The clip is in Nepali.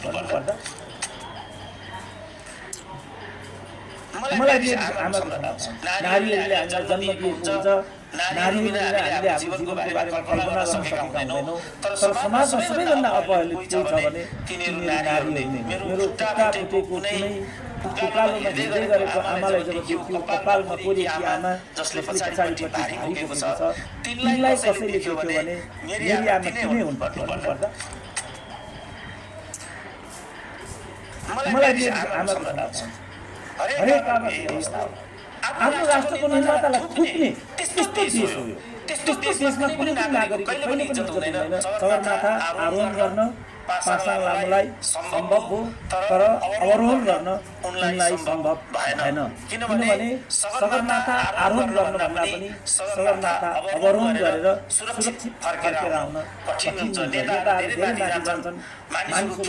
गर्नुपर्दा मलाई नारीहरूले हामीलाई जन्म दिएको हुन्छ, नारीहरूले हामीले हाम्रो जीवनको बारेमा कल्पना गर्न सकेका हुँदैनौँ। तर समाजमा सबैभन्दा अपहेलित के छ भने तिनीहरू नारीहरू नै। मेरो खुट्टा फुटेको कुनै उकालोमा हिँड्दै गरेको आमालाई जब देख्यो, कपालमा कोरेकी आमा जसले पछाडिपट्टि भारी बोकेको छ, तिनलाई कसैले देख्यो भने मेरी आमा किनै हुन् भन्नुपर्दा मलाई आमा हरेक आमा आफ्नो राष्ट्रको निर्मातालाई खुट्ने त्यस्तो देश हो यो। त्यस्तो देशमा कुनै पनि नागरिक कहिले इज्जत हुँदैन। सगरमाथा आरोहण गर्न पासाङ लामोलाई सम्भव हो, तर अवरोहण गर्न उनलाई सम्भव भएन। किनभने सगरमाथा आरोहण गर्नुभन्दा पनि सगरमाथा अवरोहण गरेर सुरक्षित फर्केर आउन कठिन हुन्छ। नेताहरू धेरै माथि जान्छन्, मानिसहरू